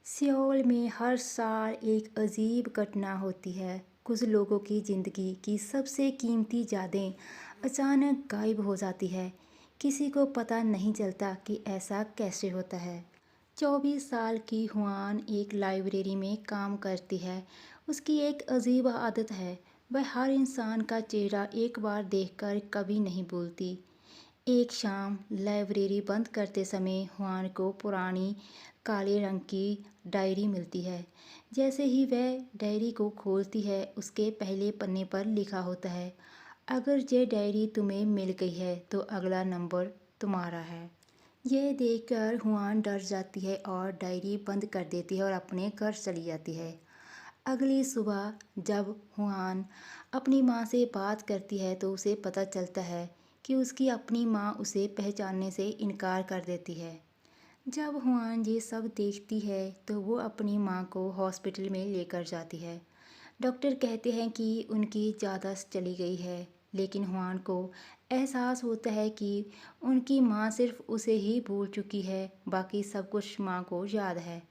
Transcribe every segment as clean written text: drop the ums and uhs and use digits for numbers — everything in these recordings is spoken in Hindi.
सियोल में हर साल एक अजीब घटना होती है। कुछ लोगों की ज़िंदगी की सबसे कीमती यादें अचानक गायब हो जाती है। किसी को पता नहीं चलता कि ऐसा कैसे होता है। 24 साल की हुआन एक लाइब्रेरी में काम करती है। उसकी एक अजीब आदत है। वह हर इंसान का चेहरा एक बार देखकर कभी नहीं भूलती। एक शाम लाइब्रेरी बंद करते समय हुआन को पुरानी काले रंग की डायरी मिलती है। जैसे ही वह डायरी को खोलती है, उसके पहले पन्ने पर लिखा होता है, अगर ये डायरी तुम्हें मिल गई है तो अगला नंबर तुम्हारा है। यह देखकर हुआन डर जाती है और डायरी बंद कर देती है और अपने घर चली जाती है। अगली सुबह जब हुआन अपनी माँ से बात करती है तो उसे पता चलता है कि उसकी अपनी माँ उसे पहचानने से इनकार कर देती है। जब हुआन ये सब देखती है तो वो अपनी माँ को हॉस्पिटल में लेकर जाती है। डॉक्टर कहते हैं कि उनकी याददाश्त चली गई है, लेकिन हुआन को एहसास होता है कि उनकी माँ सिर्फ उसे ही भूल चुकी है, बाकी सब कुछ माँ को याद है।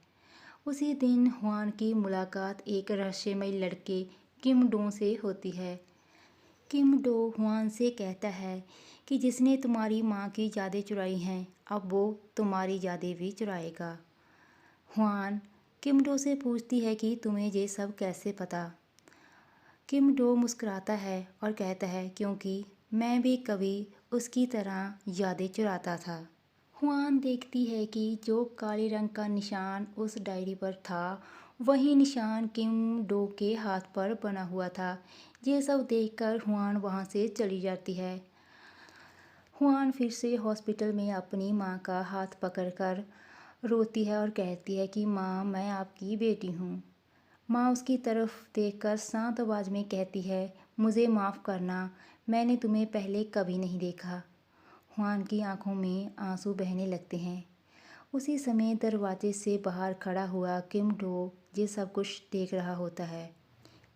उसी दिन हुआन की मुलाकात एक रहस्यमय लड़के किम डो से होती है। किम डो हुआन से कहता है कि जिसने तुम्हारी माँ की यादें चुराई हैं, अब वो तुम्हारी यादें भी चुराएगा। हुआन किम डो से पूछती है कि तुम्हें ये सब कैसे पता। किम डो मुस्कुराता है और कहता है क्योंकि मैं भी कभी उसकी तरह यादें चुराता था। हुआन देखती है कि जो काले रंग का निशान उस डायरी पर था, वही निशान किम डो के हाथ पर बना हुआ था। ये सब देखकर हुआन वहाँ से चली जाती है। हुआन फिर से हॉस्पिटल में अपनी माँ का हाथ पकड़कर रोती है और कहती है कि माँ, मैं आपकी बेटी हूँ। माँ उसकी तरफ देखकर शांत आवाज़ में कहती है, मुझे माफ़ करना, मैंने तुम्हें पहले कभी नहीं देखा। हुआन की आंखों में आंसू बहने लगते हैं। उसी समय दरवाजे से बाहर खड़ा हुआ किम डो ये सब कुछ देख रहा होता है।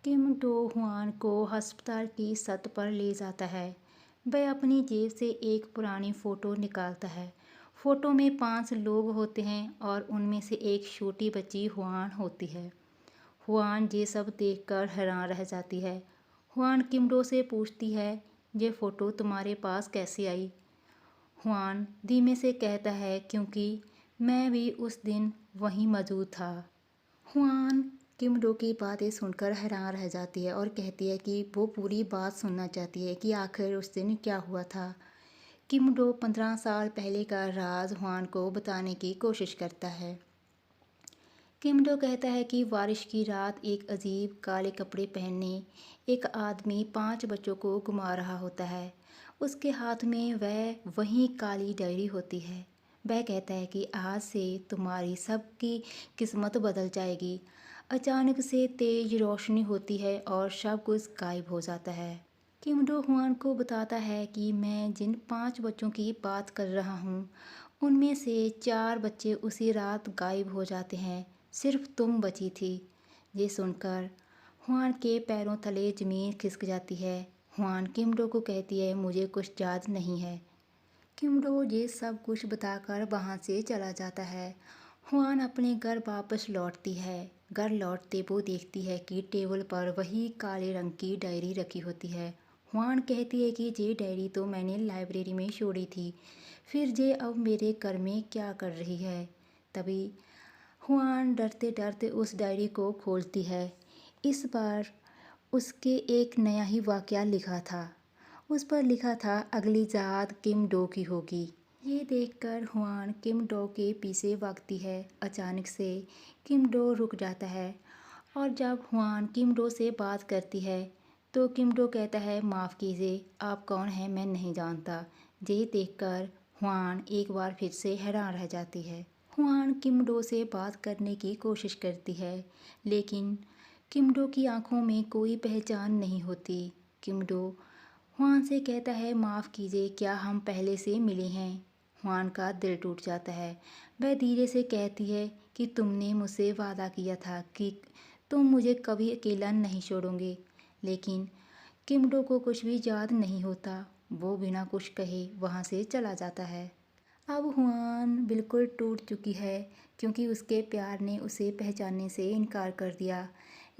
किम डो हुआन को अस्पताल की छत पर ले जाता है। वह अपनी जेब से एक पुरानी फ़ोटो निकालता है। फ़ोटो में 5 लोग होते हैं और उनमें से एक छोटी बच्ची हुआन होती है। हुआन ये सब देखकर हैरान रह जाती है। हुआन किम डो से पूछती है, ये फ़ोटो तुम्हारे पास कैसे आई? हुआन धीमे से कहता है क्योंकि मैं भी उस दिन वहीं मौजूद था। हुआन किम डो की बातें सुनकर हैरान रह जाती है और कहती है कि वो पूरी बात सुनना चाहती है कि आखिर उस दिन क्या हुआ था। किम डो 15 साल पहले का राज हुआन को बताने की कोशिश करता है। किम डो कहता है कि बारिश की रात एक अजीब काले कपड़े पहने एक आदमी 5 बच्चों को घुमा रहा होता है। उसके हाथ में वही काली डायरी होती है। वह कहता है कि आज से तुम्हारी सबकी किस्मत बदल जाएगी। अचानक से तेज रोशनी होती है और सब कुछ गायब हो जाता है। किम डो हुआन को बताता है कि मैं जिन 5 बच्चों की बात कर रहा हूँ, उनमें से 4 बच्चे उसी रात गायब हो जाते हैं। सिर्फ तुम बची थी। ये सुनकर हुआन के पैरों तले ज़मीन खिसक जाती है। हुआन किम डो को कहती है, मुझे कुछ याद नहीं है। किम डो ये सब कुछ बताकर वहाँ से चला जाता है। हुआन अपने घर वापस लौटती है। घर लौटते वो देखती है कि टेबल पर वही काले रंग की डायरी रखी होती है। हुआन कहती है कि ये डायरी तो मैंने लाइब्रेरी में छोड़ी थी, फिर ये अब मेरे घर में क्या कर रही है। तभी हुआन डरते डरते उस डायरी को खोलती है। इस बार उसके एक नया ही वाक़या लिखा था। उस पर लिखा था, अगली याद किम डो की होगी। ये देखकर हुआन किम डो के पीछे भागती है। अचानक से किम डो रुक जाता है और जब हुआन किम डो से बात करती है तो किम डो कहता है, माफ़ कीजिए, आप कौन हैं मैं नहीं जानता। ये देखकर हुआन एक बार फिर से हैरान रह जाती है। हुआन किम डो से बात करने की कोशिश करती है, लेकिन किम डो की आंखों में कोई पहचान नहीं होती। किम डो हुआन से कहता है, माफ़ कीजिए, क्या हम पहले से मिले हैं? हुआन का दिल टूट जाता है। वह धीरे से कहती है कि तुमने मुझसे वादा किया था कि तुम मुझे कभी अकेला नहीं छोड़ोगे। लेकिन किम डो को कुछ भी याद नहीं होता। वो बिना कुछ कहे वहाँ से चला जाता है। अब हुआन बिल्कुल टूट चुकी है क्योंकि उसके प्यार ने उसे पहचानने से इनकार कर दिया।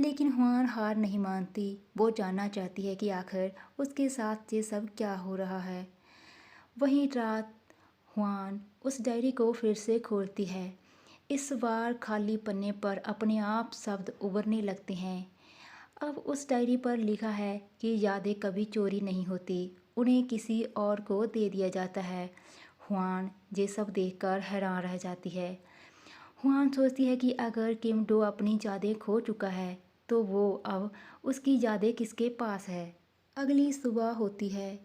लेकिन हुआन हार नहीं मानती। वो जानना चाहती है कि आखिर उसके साथ ये सब क्या हो रहा है। वहीं रात हुआन उस डायरी को फिर से खोलती है। इस बार खाली पन्ने पर अपने आप शब्द उभरने लगते हैं। अब उस डायरी पर लिखा है कि यादें कभी चोरी नहीं होती, उन्हें किसी और को दे दिया जाता है। हुआन ये सब देखकर हैरान रह जाती है। हुआन सोचती है कि अगर किम डो अपनी यादें खो चुका है तो वो अब उसकी यादें किसके पास है। अगली सुबह होती है।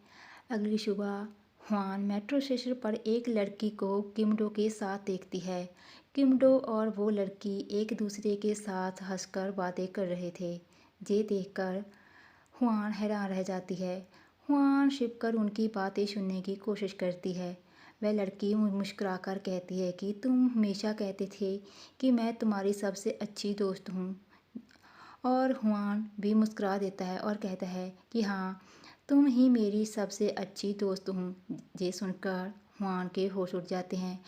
अगली सुबह हुआन मेट्रो स्टेशन पर एक लड़की को किमडो के साथ देखती है। किमडो और वो लड़की एक दूसरे के साथ हंसकर बातें कर रहे थे। ये देखकर हुआन हैरान रह जाती है। हुआन छिपकर उनकी बातें सुनने की कोशिश करती है। वह लड़की मुस्कुराकर कहती है कि तुम हमेशा कहते थे कि मैं तुम्हारी सबसे अच्छी दोस्त हूँ। और हुआन भी मुस्कुरा देता है और कहता है कि हाँ, तुम ही मेरी सबसे अच्छी दोस्त हूँ। ये सुनकर हुआन के होश उड़ जाते हैं।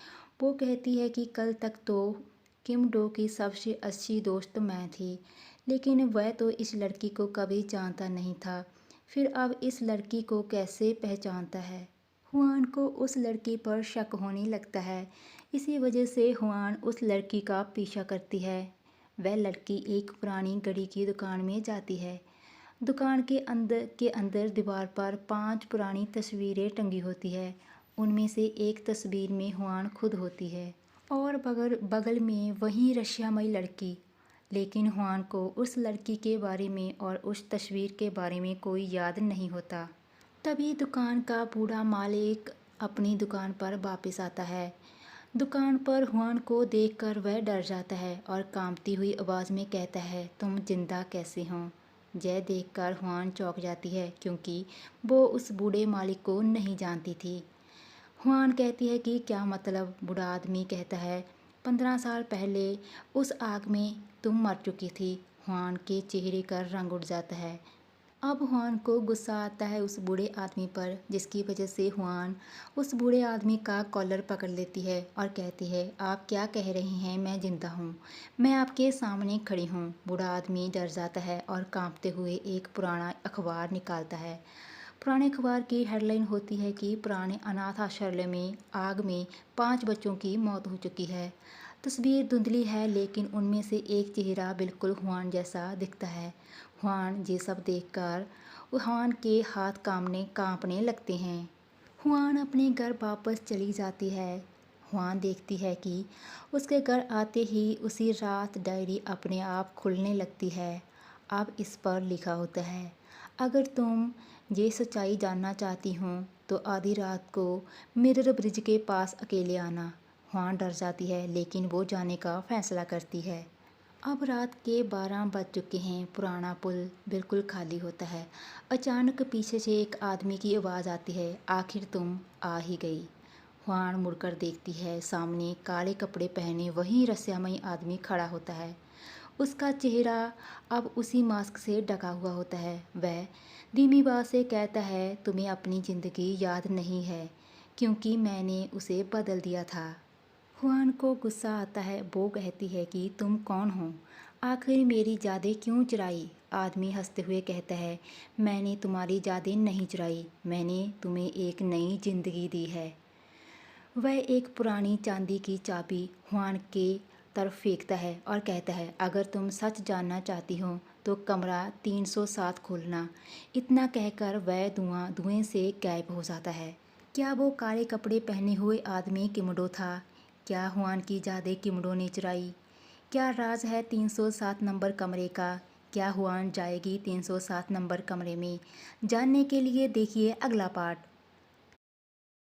वो कहती है कि कल तक तो किम डो की सबसे अच्छी दोस्त मैं थी, लेकिन वह तो इस लड़की को कभी जानता नहीं था, फिर अब इस लड़की को कैसे पहचानता है। हुआन को उस लड़की पर शक होने लगता है। इसी वजह से हुआन उस लड़की का पीछा करती है। वह लड़की एक पुरानी घड़ी की दुकान में जाती है। दुकान के अंदर दीवार पर 5 पुरानी तस्वीरें टंगी होती है। उनमें से एक तस्वीर में हुआन खुद होती है और बगल बगल में वही रहस्यमयी लड़की। लेकिन हुआन को उस लड़की के बारे में और उस तस्वीर के बारे में कोई याद नहीं होता। तभी दुकान का बूढ़ा मालिक अपनी दुकान पर वापस आता है। दुकान पर हुआन को देखकर वह डर जाता है और कांपती हुई आवाज़ में कहता है, तुम जिंदा कैसे हो। यह देखकर हुआन चौंक जाती है क्योंकि वो उस बूढ़े मालिक को नहीं जानती थी। हुआन कहती है कि क्या मतलब। बूढ़ा आदमी कहता है, 15 साल पहले उस आग में तुम मर चुकी थी। हुआन के चेहरे का रंग उड़ जाता है। अब हुआन को गुस्सा आता है उस बूढ़े आदमी पर, जिसकी वजह से हुआन उस बूढ़े आदमी का कॉलर पकड़ लेती है और कहती है, आप क्या कह रही हैं, मैं जिंदा हूँ, मैं आपके सामने खड़ी हूँ। बूढ़ा आदमी डर जाता है और कांपते हुए एक पुराना अखबार निकालता है। पुराने अखबार की हेडलाइन होती है कि पुराने अनाथ आश्रय में आग में 5 बच्चों की मौत हो चुकी है। तस्वीर धुंधली है लेकिन उनमें से एक चेहरा बिल्कुल हुआन जैसा दिखता है। हुआन ये सब देखकर हुआन के हाथ कांपने लगते हैं। हुआन अपने घर वापस चली जाती है। हुआन देखती है कि उसके घर आते ही उसी रात डायरी अपने आप खुलने लगती है। अब इस पर लिखा होता है, अगर तुम ये सच्चाई जानना चाहती हो तो आधी रात को मिरर ब्रिज के पास अकेले आना। हुआन डर जाती है लेकिन वो जाने का फैसला करती है। अब रात के 12 बज चुके हैं। पुराना पुल बिल्कुल खाली होता है। अचानक पीछे से एक आदमी की आवाज़ आती है, आखिर तुम आ ही गई। हुआन मुड़कर देखती है। सामने काले कपड़े पहने वही रहस्यमयी आदमी खड़ा होता है। उसका चेहरा अब उसी मास्क से ढका हुआ होता है। वह धीमी आवाज़ से कहता है, तुम्हें अपनी ज़िंदगी याद नहीं है क्योंकि मैंने उसे बदल दिया था। हुआन को गुस्सा आता है। वो कहती है कि तुम कौन हो, आखिर मेरी यादें क्यों चुराई। आदमी हंसते हुए कहता है, मैंने तुम्हारी यादें नहीं चुराई, मैंने तुम्हें एक नई जिंदगी दी है। वह एक पुरानी चांदी की चाबी हुआन के तरफ फेंकता है और कहता है, अगर तुम सच जानना चाहती हो तो कमरा 307 खोलना। इतना कहकर वह धुएं से गायब हो जाता है। क्या वो काले कपड़े पहने हुए आदमी किमडो था? क्या हुआन की यादें किमडो ने चुराई? क्या राज है 307 नंबर कमरे का? क्या हुआन जाएगी 307 नंबर कमरे में? जानने के लिए देखिए अगला पार्ट।